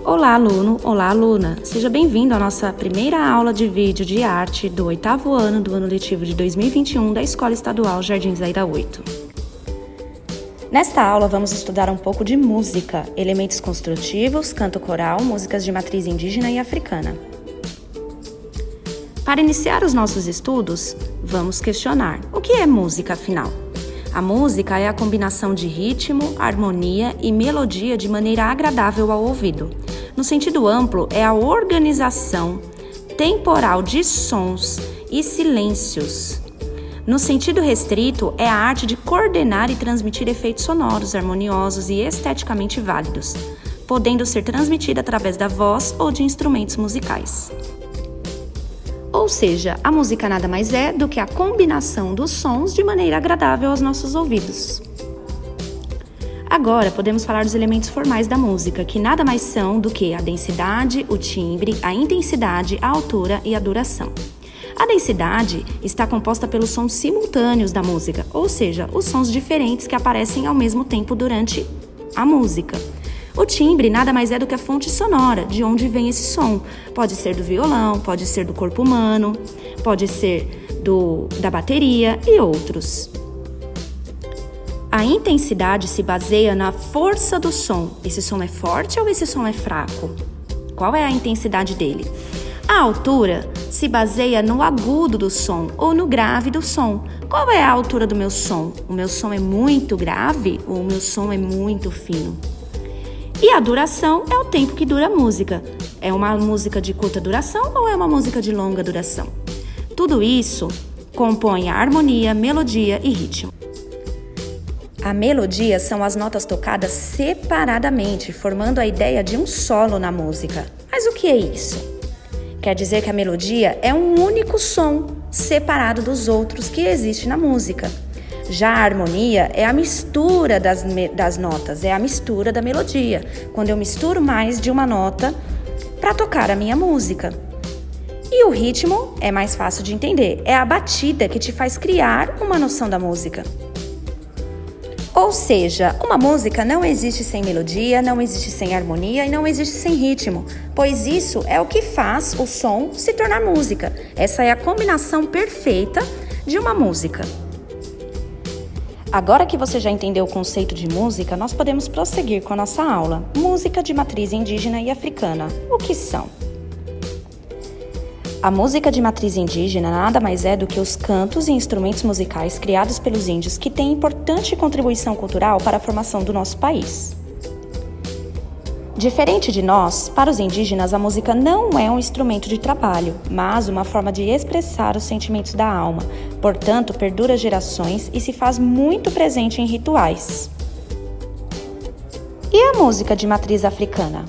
Olá, aluno! Olá, aluna! Seja bem-vindo à nossa primeira aula de vídeo de arte do 8º ano do ano letivo de 2021 da Escola Estadual Jardim Zaida 8. Nesta aula, vamos estudar um pouco de música, elementos construtivos, canto coral, músicas de matriz indígena e africana. Para iniciar os nossos estudos, vamos questionar: o que é música, afinal? A música é a combinação de ritmo, harmonia e melodia de maneira agradável ao ouvido. No sentido amplo, é a organização temporal de sons e silêncios. No sentido restrito, é a arte de coordenar e transmitir efeitos sonoros, harmoniosos e esteticamente válidos, podendo ser transmitida através da voz ou de instrumentos musicais. Ou seja, a música nada mais é do que a combinação dos sons de maneira agradável aos nossos ouvidos. Agora, podemos falar dos elementos formais da música, que nada mais são do que a densidade, o timbre, a intensidade, a altura e a duração. A densidade está composta pelos sons simultâneos da música, ou seja, os sons diferentes que aparecem ao mesmo tempo durante a música. O timbre nada mais é do que a fonte sonora, de onde vem esse som. Pode ser do violão, pode ser do corpo humano, pode ser da bateria e outros. A intensidade se baseia na força do som. Esse som é forte ou esse som é fraco? Qual é a intensidade dele? A altura se baseia no agudo do som ou no grave do som. Qual é a altura do meu som? O meu som é muito grave ou o meu som é muito fino? E a duração é o tempo que dura a música. É uma música de curta duração ou é uma música de longa duração? Tudo isso compõe a harmonia, melodia e ritmo. A melodia são as notas tocadas separadamente, formando a ideia de um solo na música. Mas o que é isso? Quer dizer que a melodia é um único som, separado dos outros que existe na música. Já a harmonia é a mistura das notas, é a mistura da melodia, quando eu misturo mais de uma nota para tocar a minha música. E o ritmo é mais fácil de entender, é a batida que te faz criar uma noção da música. Ou seja, uma música não existe sem melodia, não existe sem harmonia e não existe sem ritmo, pois isso é o que faz o som se tornar música. Essa é a combinação perfeita de uma música. Agora que você já entendeu o conceito de música, nós podemos prosseguir com a nossa aula. Música de matriz indígena e africana. O que são? A música de matriz indígena nada mais é do que os cantos e instrumentos musicais criados pelos índios que têm importante contribuição cultural para a formação do nosso país. Diferente de nós, para os indígenas a música não é um instrumento de trabalho, mas uma forma de expressar os sentimentos da alma. Portanto, perdura gerações e se faz muito presente em rituais. E a música de matriz africana?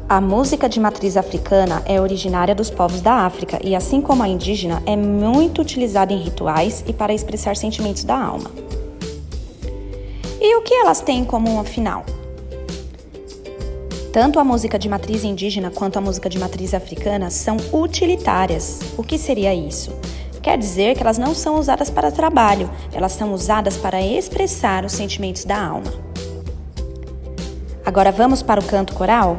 A música de matriz africana é originária dos povos da África e, assim como a indígena, é muito utilizada em rituais e para expressar sentimentos da alma. E o que elas têm em comum, afinal? Tanto a música de matriz indígena quanto a música de matriz africana são utilitárias. O que seria isso? Quer dizer que elas não são usadas para trabalho, elas são usadas para expressar os sentimentos da alma. Agora vamos para o canto coral?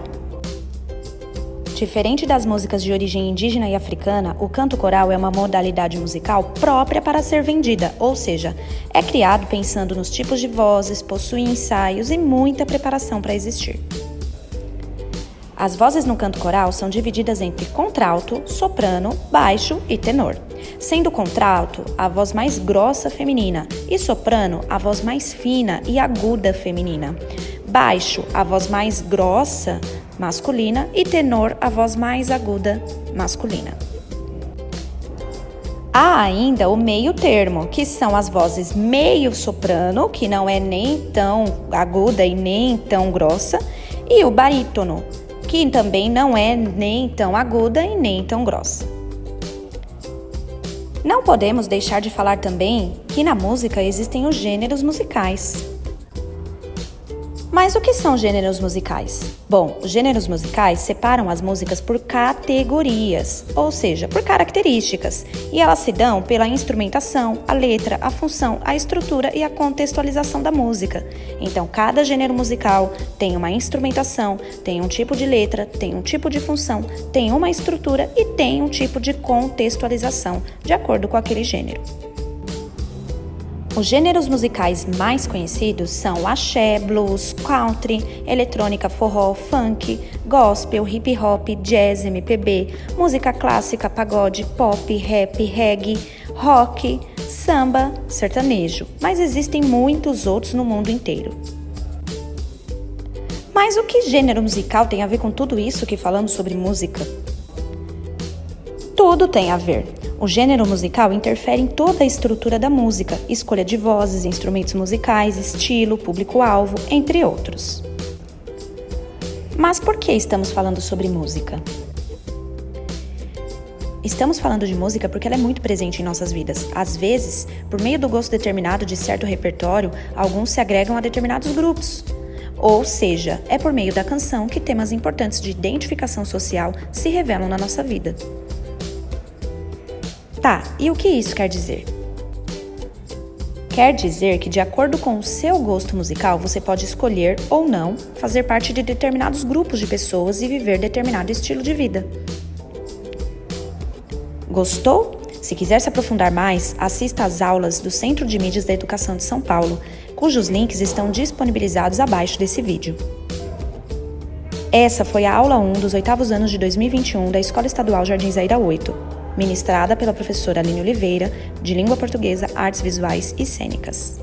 Diferente das músicas de origem indígena e africana, o canto coral é uma modalidade musical própria para ser vendida, ou seja, é criado pensando nos tipos de vozes, possui ensaios e muita preparação para existir. As vozes no canto coral são divididas entre contralto, soprano, baixo e tenor, sendo contralto a voz mais grossa feminina e soprano a voz mais fina e aguda feminina, baixo a voz mais grossa masculina e tenor a voz mais aguda masculina. Há ainda o meio termo, que são as vozes meio soprano, que não é nem tão aguda e nem tão grossa, e o barítono, que também não é nem tão aguda e nem tão grossa. Não podemos deixar de falar também que na música existem os gêneros musicais. Mas o que são gêneros musicais? Bom, os gêneros musicais separam as músicas por categorias, ou seja, por características, e elas se dão pela instrumentação, a letra, a função, a estrutura e a contextualização da música. Então, cada gênero musical tem uma instrumentação, tem um tipo de letra, tem um tipo de função, tem uma estrutura e tem um tipo de contextualização, de acordo com aquele gênero. Os gêneros musicais mais conhecidos são axé, blues, country, eletrônica, forró, funk, gospel, hip hop, jazz, MPB, música clássica, pagode, pop, rap, reggae, rock, samba, sertanejo, mas existem muitos outros no mundo inteiro. Mas o que gênero musical tem a ver com tudo isso que falamos sobre música? Tudo tem a ver. O gênero musical interfere em toda a estrutura da música, escolha de vozes, instrumentos musicais, estilo, público-alvo, entre outros. Mas por que estamos falando sobre música? Estamos falando de música porque ela é muito presente em nossas vidas. Às vezes, por meio do gosto determinado de certo repertório, alguns se agregam a determinados grupos. Ou seja, é por meio da canção que temas importantes de identificação social se revelam na nossa vida. Tá, e o que isso quer dizer? Quer dizer que, de acordo com o seu gosto musical, você pode escolher ou não fazer parte de determinados grupos de pessoas e viver determinado estilo de vida. Gostou? Se quiser se aprofundar mais, assista às aulas do Centro de Mídias da Educação de São Paulo, cujos links estão disponibilizados abaixo desse vídeo. Essa foi a aula 1 dos 8º anos de 2021 da Escola Estadual Jardim Zaira 8. Ministrada pela professora Aline Oliveira, de Língua Portuguesa, Artes Visuais e Cênicas.